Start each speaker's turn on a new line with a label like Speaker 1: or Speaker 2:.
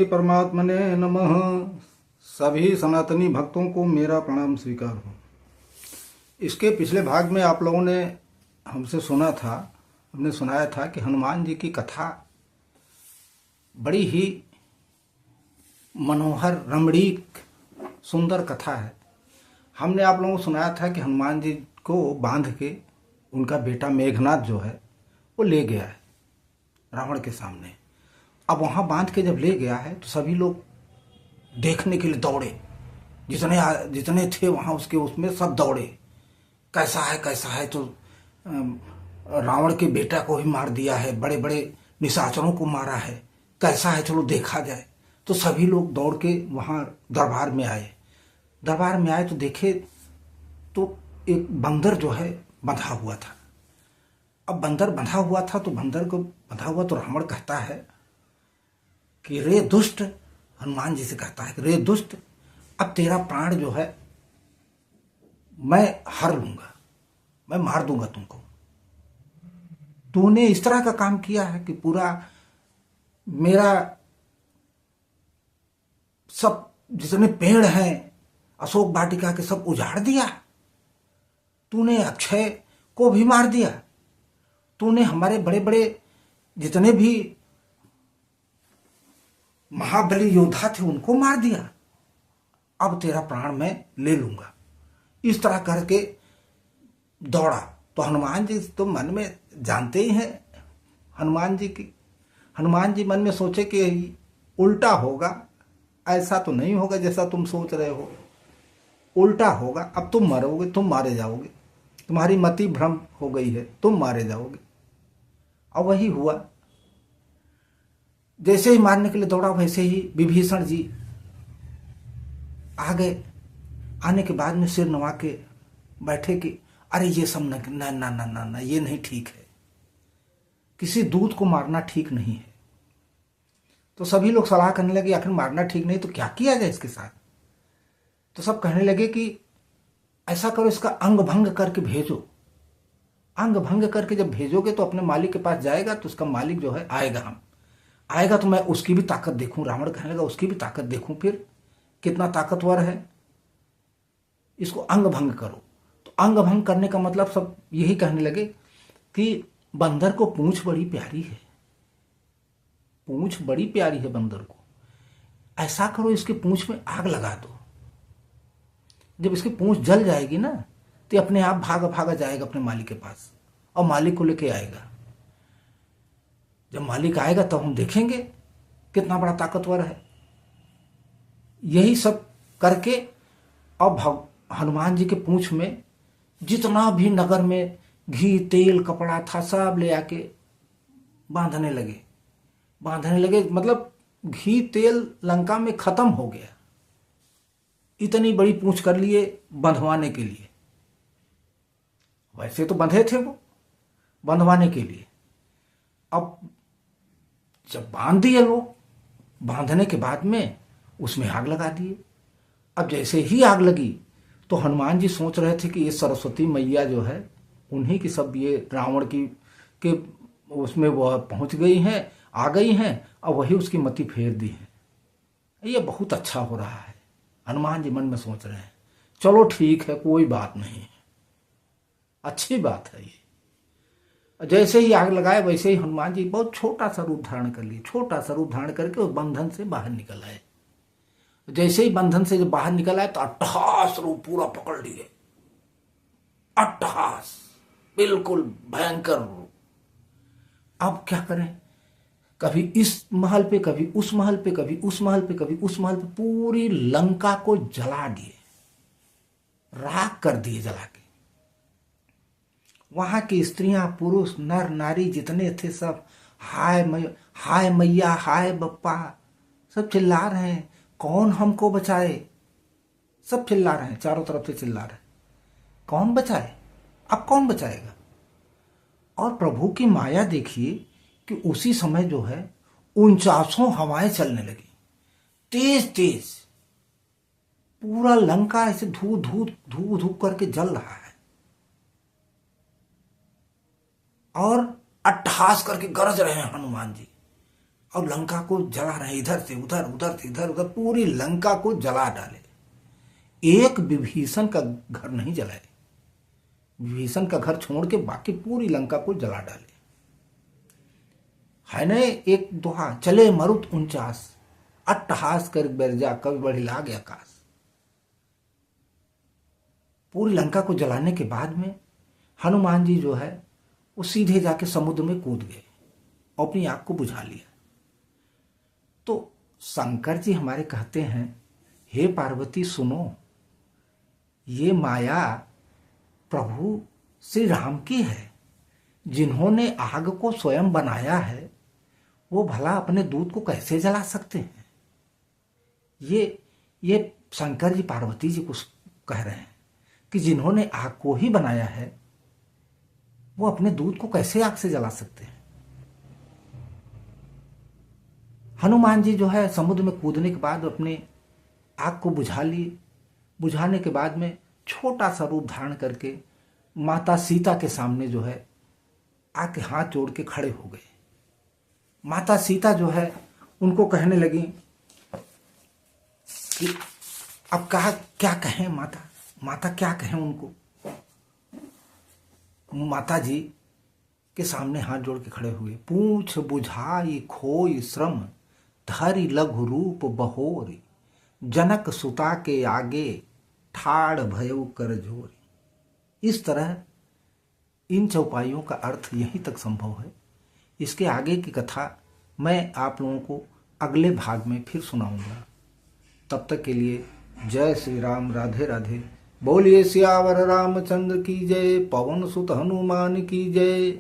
Speaker 1: परमात्मने नमः। सभी सनातनी भक्तों को मेरा प्रणाम स्वीकार हो। इसके पिछले भाग में आप लोगों ने हमसे सुना था, हमने सुनाया था कि हनुमान जी की कथा बड़ी ही मनोहर, रमणीक, सुंदर कथा है। हमने आप लोगों को सुनाया था कि हनुमान जी को बांध के उनका बेटा मेघनाथ जो है वो ले गया है रावण के सामने। अब वहाँ बांध के जब ले गया है तो सभी लोग देखने के लिए दौड़े, जितने थे वहाँ उसके उसमें सब दौड़े, कैसा है। तो रावण के बेटा को ही मार दिया है, बड़े बड़े निशाचरों को मारा है, कैसा है, चलो देखा जाए। तो सभी लोग दौड़ के वहाँ दरबार में आए तो देखे तो एक बंदर जो है बंधा हुआ था। अब बंदर बंधा हुआ था तो बंदर को बंधा हुआ तो रावण कहता है कि रे दुष्ट, हनुमान जी से कहता है कि रे दुष्ट, अब तेरा प्राण जो है मैं हर लूंगा, मैं मार दूंगा तुमको। तूने इस तरह का काम किया है कि पूरा मेरा सब जितने पेड़ हैं अशोक वाटिका के सब उजाड़ दिया। तूने अक्षय को भी मार दिया। तूने हमारे बड़े बड़े जितने भी महाबली योद्धा थे उनको मार दिया। अब तेरा प्राण मैं ले लूंगा। इस तरह करके दौड़ा। तो हनुमान जी तो मन में जानते ही हैं हनुमान जी मन में सोचे कि उल्टा होगा, ऐसा तो नहीं होगा जैसा तुम सोच रहे हो, उल्टा होगा। अब तुम मरोगे, तुम मारे जाओगे, तुम्हारी मति भ्रम हो गई है, तुम मारे जाओगे। अब वही हुआ। जैसे ही मारने के लिए दौड़ा वैसे ही विभीषण जी आ गए। आने के बाद में सिर नवा के बैठे कि अरे ये सब ना ना ना ना ना, ये नहीं ठीक है, किसी दूत को मारना ठीक नहीं है। तो सभी लोग सलाह करने लगे आखिर मारना ठीक नहीं तो क्या किया जाए इसके साथ। तो सब कहने लगे कि ऐसा करो, इसका अंग भंग करके भेजो। अंग भंग करके जब भेजोगे तो अपने मालिक के पास जाएगा तो उसका मालिक जो है आएगा तो मैं उसकी भी ताकत देखूं। रावण कहने लगा उसकी भी ताकत देखूं, फिर कितना ताकतवर है, इसको अंग भंग करो। तो अंग भंग करने का मतलब सब यही कहने लगे कि बंदर को पूंछ बड़ी प्यारी है, पूंछ बड़ी प्यारी है बंदर को। ऐसा करो इसकी पूंछ में आग लगा दो। जब इसकी पूंछ जल जाएगी ना तो अपने आप भागा जाएगा अपने मालिक के पास और मालिक को लेके आएगा। जब मालिक आएगा तब हम देखेंगे कितना बड़ा ताकतवर है। यही सब करके अब हनुमान जी के पूंछ में जितना भी नगर में घी तेल कपड़ा था सब ले आके बांधने लगे। मतलब घी तेल लंका में खत्म हो गया, इतनी बड़ी पूंछ कर लिए बंधवाने के लिए। वैसे तो बंधे थे वो बंधवाने के लिए। अब जब बांध दिए लोग, बांधने के बाद में उसमें आग लगा दिए। अब जैसे ही आग लगी तो हनुमान जी सोच रहे थे कि ये सरस्वती मैया जो है उन्हीं की सब ये रावण की के उसमें वह पहुंच गई हैं, आ गई हैं और वही उसकी मति फेर दी है। ये बहुत अच्छा हो रहा है, हनुमान जी मन में सोच रहे हैं। चलो ठीक है, कोई बात नहीं है, अच्छी बात है ये। जैसे ही आग लगाए वैसे ही हनुमान जी बहुत छोटा सा रूप धारण कर लिए, छोटा सा रूप धारण करके उस बंधन से बाहर निकल आए। जैसे ही बंधन से जब बाहर निकल आए तो अट्टहास रूप पूरा पकड़ लिए, अट्टहास, बिल्कुल भयंकर रूप। अब क्या करें, कभी इस महल पे, कभी उस महल पे, कभी उस महल पे, कभी उस महल पे, पूरी लंका को जला दिए, राख कर दिए जला के। वहां की स्त्रियां पुरुष नर नारी जितने थे सब हाय मैया हाय बप्पा सब चिल्ला रहे हैं, कौन हमको बचाए। सब चिल्ला रहे हैं, चारों तरफ से चिल्ला रहे हैं, कौन बचाए, अब कौन बचाएगा। और प्रभु की माया देखिए कि उसी समय जो है 49 हवाएं चलने लगी, तेज तेज। पूरा लंका ऐसे धू धू धू धू करके जल रहा है और अट्टहास करके गरज रहे हैं हनुमान जी। और लंका को जला रहे, इधर से उधर, उधर से इधर, उधर, पूरी लंका को जला डाले। एक विभीषण का घर नहीं जलाए, विभीषण का घर छोड़ के बाकी पूरी लंका को जला डाले। है न एक दोहा, चले मरुत 49 अट्टहास कर बेरजा कवि बढ़ी लाग आकाश। पूरी लंका को जलाने के बाद में हनुमान जी जो है वो सीधे जाके समुद्र में कूद गए और अपनी आग को बुझा लिया। तो शंकर जी हमारे कहते हैं, हे पार्वती सुनो, ये माया प्रभु श्री राम की है। जिन्होंने आग को स्वयं बनाया है वो भला अपने दूत को कैसे जला सकते हैं। ये शंकर जी पार्वती जी को कह रहे हैं कि जिन्होंने आग को ही बनाया है वो अपने दूत को कैसे आग से जला सकते हैं। हनुमान जी जो है समुद्र में कूदने के बाद अपने आग को बुझा लिए। बुझाने के बाद में छोटा सा रूप धारण करके माता सीता के सामने जो है आके हाथ जोड़ के खड़े हो गए। माता सीता जो है उनको कहने लगी कि अब क्या कहें माता क्या कहें उनको। माता जी के सामने हाथ जोड़ के खड़े हुए। पूछ बुझाई खोई श्रम धरि लघु रूप बहोरी, जनक सुता के आगे ठाड़ भयउ कर जोरी। इस तरह इन चौपाइयों का अर्थ यहीं तक संभव है। इसके आगे की कथा मैं आप लोगों को अगले भाग में फिर सुनाऊंगा। तब तक के लिए जय श्री राम, राधे राधे। बोलिए सियावर रामचंद्र की जय, पवन सुत हनुमान की जय।